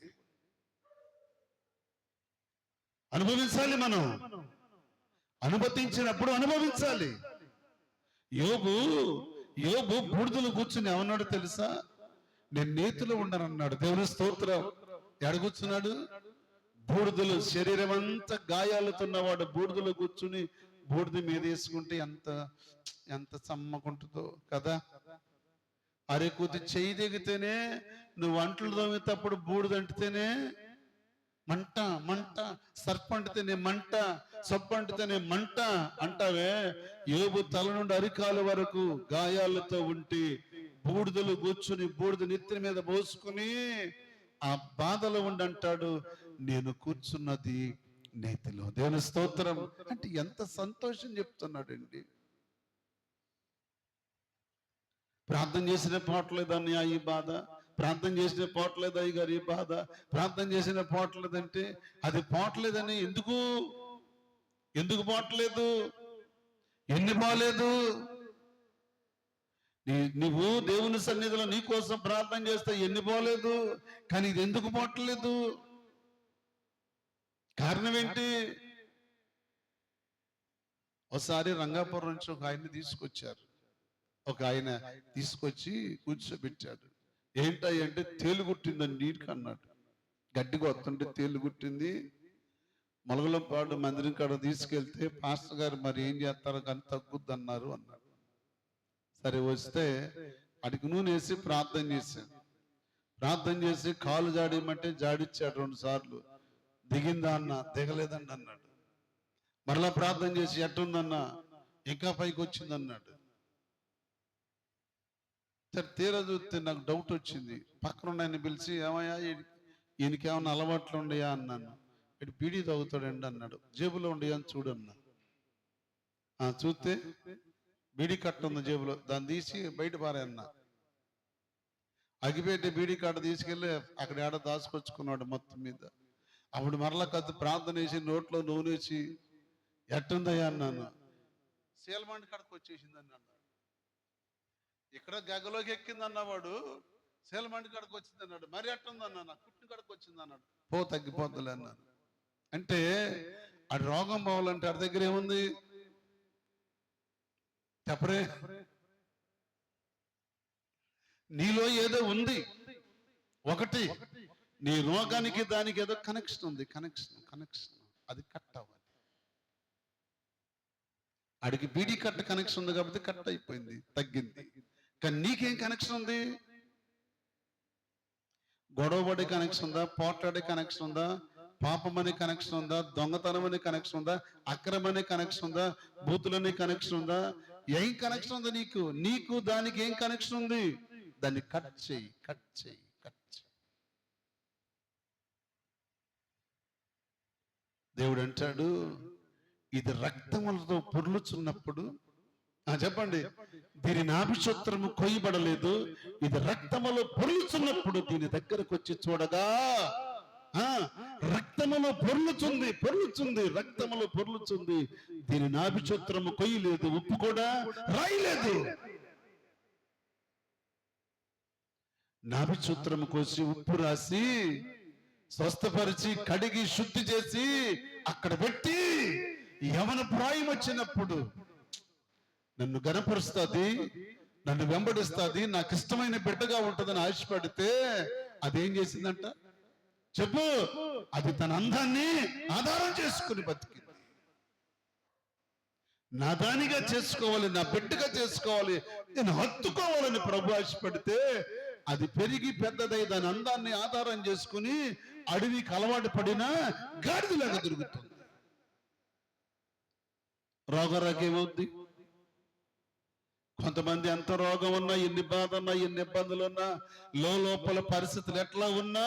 అనుభవించాలి, మనం అనుమతించినప్పుడు అనుభవించాలి. యోబు బూడిదలు కూర్చుని ఏమన్నాడు తెలుసా? నేను నీతిలో ఉండనన్నాడు. దేవుని స్తోత్రం. ఎక్కడ కూర్చున్నాడు? బూడిదలు, శరీరం అంతా గాయాలుతున్నవాడు బూడిదలో కూర్చుని బూడిద మీద వేసుకుంటే ఎంత ఎంత చమ్మకుంటుందో కదా. అరే కొద్ది చెయ్యి దిగితేనే, నువ్వు అంట్లు తోమేటప్పుడు బూడిద అంటితేనే మంట మంట, సర్ప అంటితేనే మంట, సొప్ప అంటితేనే మంట అంటావే. యోబు తల నుండి అరికాల వరకు గాయాలతో ఉంటే బూడిదలు కూర్చుని బూడిద నెత్తి మీద పోసుకుని ఆ బాధలో ఉండంటాడు, నేను కూర్చున్నది నేతిలో. దేవుని స్తోత్రం. అంటే ఎంత సంతోషం చెప్తున్నాడండి. ప్రార్థన చేసిన పోవట్లేదన్నయ్య ఈ బాధ, ప్రార్థన చేసిన పోవట్లేదు అయ్యగారు ఈ బాధ, ప్రార్థన చేసిన పోవట్లేదంటే అది పోవట్లేదని ఎందుకు పోవట్లేదు? ఎన్ని పోలేదు? నువ్వు దేవుని సన్నిధిలో నీ కోసం ప్రార్థన చేస్తే ఎన్ని పోలేదు, కానీ ఇది ఎందుకు పోవట్లేదు? కారణం ఏంటి? ఒకసారి రంగాపురం నుంచి ఒక ఆయన్ని తీసుకొచ్చారు. ఒక ఆయన తీసుకొచ్చి కూర్చోబెట్టాడు. ఏంటంటే తేలు కుట్టిందని నీటికి అన్నాడు. గడ్డిగా వస్తుంటే తేలు కుట్టింది. మొలగలంపాడు మందిరం కాడ తీసుకెళ్తే పాస్టర్ గారు మరి ఏం చేస్తారో కానీ తగ్గుద్ది అన్నారు. సరే వస్తే అడిగి నూనె వేసి ప్రార్థన చేశాను. ప్రార్థన చేసి కాలు జాడేయమంటే జాడిచ్చాడు 2 సార్లు. దిగిందా అన్న, దిగలేదండి అన్నాడు. మరలా ప్రార్థన చేసి ఎట్టుందన్నా, ఇంకా పైకి వచ్చింది అన్నాడు. సరే తీరా చూస్తే నాకు డౌట్ వచ్చింది. పక్కన ఆయన పిలిచి, ఏమయ్యా ఈయనకి ఏమన్నా అలవాట్లు ఉండయా అన్నాను. ఇటు పీడీ తాగుతాడండి అన్నాడు. జేబులో ఉండయా అని చూడన్నా. చూస్తే బీడీ కట్ట ఉంది జేబులో, దాన్ని తీసి బయట పారేయన్నా. అగిపెట్టి బీడీ కట్ట తీసుకెళ్ళి అక్కడ ఏడ దాచుకొచ్చుకున్నాడు మొత్తం మీద. అప్పుడు మరలా కత్తి ప్రార్థన వేసి నోట్లో నూనె వేసి ఎట్టుందయ్యా అన్నాను. సేల్మండి కాడకు వచ్చేసింది అన్నాడు. ఇక్కడ గగ్గలోకి ఎక్కింది అన్నవాడు సేల్మండి కాడకు వచ్చింది అన్నాడు. మరి ఎట్టుంది అన్నా, నా కుట్టిన కాడకు వచ్చింది అన్నాడు. తగ్గిపోద్దులే అన్నాను. అంటే ఆ రోగం పోవాలంటే ఆడి దగ్గర ఏముంది చెప్పరే? నీలో ఏదో ఉంది. ఒకటి, నీ రోగానికి దానికి ఏదో కనెక్షన్ ఉంది. కనెక్షన్ అది కట్ అవ్వాలి. అడిగి బీడీ కట్ కనెక్షన్ ఉంది కాబట్టి కట్ అయిపోయింది, తగ్గింది. కానీ నీకేం కనెక్షన్ ఉంది? గొడవపడే కనెక్షన్ ఉందా? పోట్లాడే కనెక్షన్ ఉందా? పాపం అనే కనెక్షన్ ఉందా? దొంగతనం అనే కనెక్షన్ ఉందా? అక్రమం అనే కనెక్షన్ ఉందా? బూతులనే కనెక్షన్ ఉందా? ఏం కనెక్షన్ ఉంది నీకు? నీకు దానికి ఏం కనెక్షన్ ఉంది? దాన్ని కట్ చేయి. దేవుడు అంటాడు, ఇది రక్తములతో పొర్లుచున్నప్పుడు, చెప్పండి, దీని నాభిక్షత్రము కొయ్యబడలేదు, ఇది రక్తములో పొర్లుచున్నప్పుడు దీని దగ్గరకు వచ్చి చూడగా రక్తములో పొర్లుచుంది, రక్తములో పొర్లుచుంది. దీని నాభిక్షత్రము కొయ్యలేదు, ఉప్పు కూడా రాయలేదు. నాభిక్షత్రము కోసి ఉప్పు రాసి స్వస్థపరిచి కడిగి శుద్ధి చేసి అక్కడ పెట్టి యవన ప్రాయం వచ్చినప్పుడు నన్ను గనపరుస్తుంది, నన్ను వెంబడిస్తుంది, నాకు ఇష్టమైన బిడ్డగా ఉంటుందని ఆశపడితే అదేం చేసిందంట చెప్పు? అది తన అందాన్ని ఆధారం చేసుకుని బతికింది. నా దానిగా చేసుకోవాలి, నా బిడ్డగా చేసుకోవాలి, నేను హత్తుకోవాలని ప్రభు ఆశపడితే అది పెరిగి పెద్దదై దాని అందాన్ని ఆధారం చేసుకుని అడవికి అలవాటు పడినా గాడిదలాగా తిరుగుతుంది. రోగరాకేమవుద్ది? కొంతమంది ఎంత రోగం ఉన్నా, ఎన్ని బాధ ఉన్నా, ఎన్ని ఇబ్బందులు ఉన్నా, లోపల పరిస్థితులు ఎట్లా ఉన్నా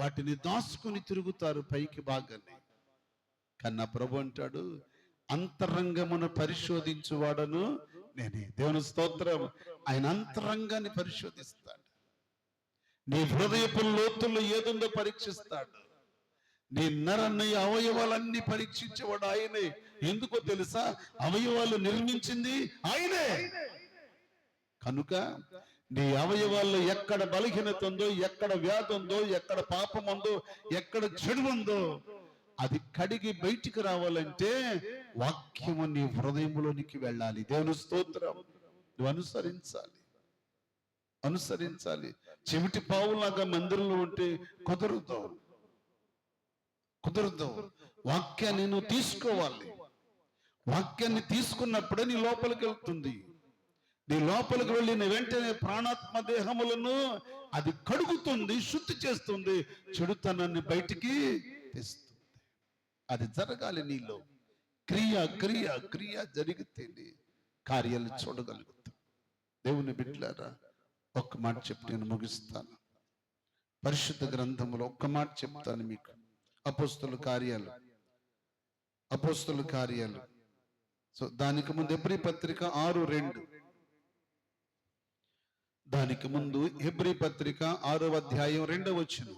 వాటిని దాచుకుని తిరుగుతారు పైకి బాగానే. కన్నా ప్రభు అంటాడు, అంతరంగమును పరిశోధించువాడను నేనే. దేవుని స్తోత్రం. ఆయన అంతరంగాన్ని పరిశోధిస్తాడు. నీ హృదయపు లోతుల్లో ఏదుందో పరీక్షిస్తాడు. నీ నీ అవయవాలన్నీ పరీక్షించేవాడు ఆయనే. ఎందుకో తెలుసా? అవయవాలు నిర్మించింది ఆయనే. కనుక నీ అవయవాల్లో ఎక్కడ బలహీనత ఉందో, ఎక్కడ వ్యాధి ఉందో, ఎక్కడ పాపం ఉందో, ఎక్కడ చెడు ఉందో అది కడిగి బయటికి రావాలంటే వాక్యము నీ హృదయంలోనికి వెళ్ళాలి. దేవుని స్తోత్రం. నువ్వు అనుసరించాలి. చెవిటి పావులాగా మందిరంలో ఉంటే కుదరదు. వాక్యాన్ని నువ్వు తీసుకోవాలి. వాక్యాన్ని తీసుకున్నప్పుడే నీ లోపలికి వెళ్తుంది. నీ లోపలికి వెళ్ళిన వెంటనే ప్రాణాత్మ దేహములను అది కడుగుతుంది, శుద్ధి చేస్తుంది, చెడుతనాన్ని బయటికి తెస్తుంది. అది జరగాలి నీలో. క్రియ జరిగితేనే కార్యాలు చూడగలుగుతాం. దేవుని బిడ్డలారా, ఒక్క మాట చెప్పి నేను ముగిస్తాను. పరిశుద్ధ గ్రంథములో ఒక్క మాట చెప్తాను మీకు. అపోస్తలుల కార్యాలు. సో దానికి ముందు హెబ్రీ పత్రిక 6:2. దానికి ముందు హెబ్రీ పత్రిక 6వ అధ్యాయం 2వ వచనం.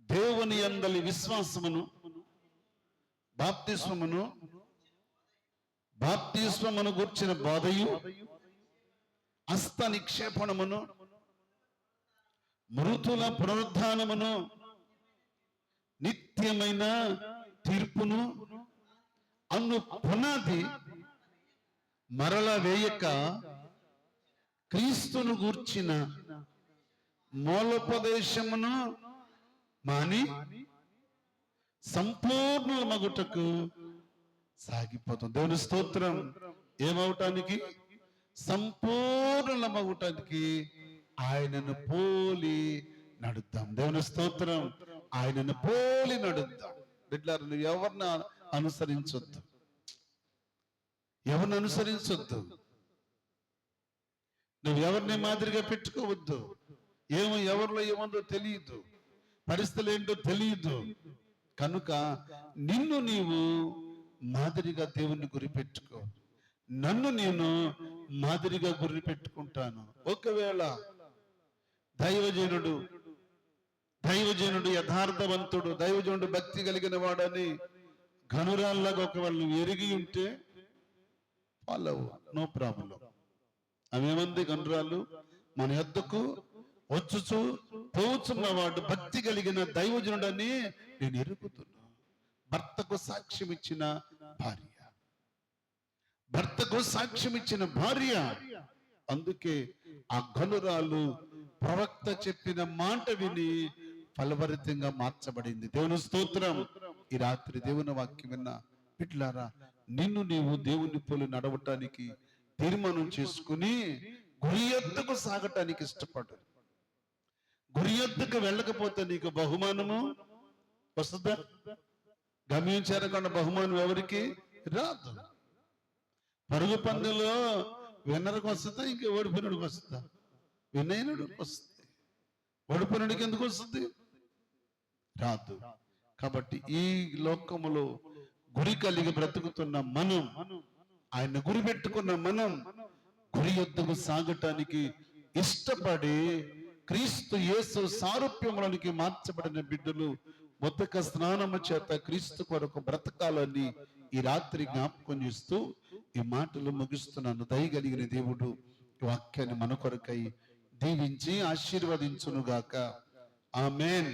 దేవుని యందలి విశ్వాసమును, బాప్తిస్మమును గూర్చిన బాధయు, హస్త నిక్షేపణమును, మృతుల పునరుద్ధానమును, నిత్యమైన తీర్పును అన్ను పునాది మరల వేయక క్రీస్తును గూర్చిన మూలోపదేశమును మాని సంపూర్ణ మగుటకు సాగిపోతుంది. దేవుని స్తోత్రం. ఏమవటానికి? సంపూర్ణ మగుటానికి ఆయనను పోలి నడుద్దాం. దేవుని స్తోత్రం. ఆయనను పోలి నడుద్దాం. బిడ్డలారా, నువ్వు ఎవరిని అనుసరించొద్దు. నువ్వు ఎవరిని మాదిరిగా పెట్టుకోవద్దు. ఎవరిలో ఏముందో తెలియదు, పరిస్థితులు ఏంటో తెలియదు. కనుక నిన్ను నీవు మాదిరిగా దేవుణ్ణి గురిపెట్టుకో. నన్ను నేను మాదిరిగా గురిపెట్టుకుంటాను. ఒకవేళ దైవజనుడు యథార్థవంతుడు, దైవజనుడు భక్తి కలిగిన వాడని ఘనురాల్లాగా ఒకవేళ నువ్వు ఎరిగి ఉంటే ఫాలో, నో ప్రాబ్లం. ఆమెమంది గనురాలు మన యొద్దకు వచ్చుచు పోచున్నవాడు భక్తి కలిగిన దైవజనుడని నేను ఎరుగుతున్నా. భర్తకు సాక్ష్యం ఇచ్చిన భార్య అందుకే ఆ ఘనురాలు ప్రవక్త చెప్పిన మాట విని ఫలభరితంగా మార్చబడింది. దేవుని స్తోత్రం. ఈ రాత్రి దేవుని వాక్యం విన్న బిడ్డలారా, నిన్ను నీవు దేవుని పోలి నడవటానికి తీర్మానం చేసుకుని గురి యొద్దకు సాగటానికి ఇష్టపడు. గురి యొద్దకు వెళ్ళకపోతే నీకు బహుమానము వస్తుందా? గమ్యం చేరకుండా బహుమానం ఎవరికి రాదు. పరుగు పందెంలో విన్నర్కి వస్తుందా, ఇంకా ఓడిపోయినడికి వస్తుందా? వినయనుడికి వస్తుంది. ఓడిపోయినడికి ఎందుకు వస్తుంది? రాదు. కాబట్టి ఈ లోకములో గురి కలిగి బ్రతుకుతున్న మనం, ఆయన గురి పెట్టుకున్న మనం గురి యొద్దకు సాగటానికి ఇష్టపడి క్రీస్తు యేసు సారూప్యములోనికి మార్చబడిన బిడ్డలు ఉదక స్నానము చేత క్రీస్తు కొరకు బ్రతకాలని ఈ రాత్రి జ్ఞాపకం చేస్తూ ఈ మాటలు ముగిస్తున్నాను. దయగలిగిన దేవుడు ఈ వాక్యాన్ని మన కొరకై దీవించి ఆశీర్వదించునుగాక. ఆమేన్.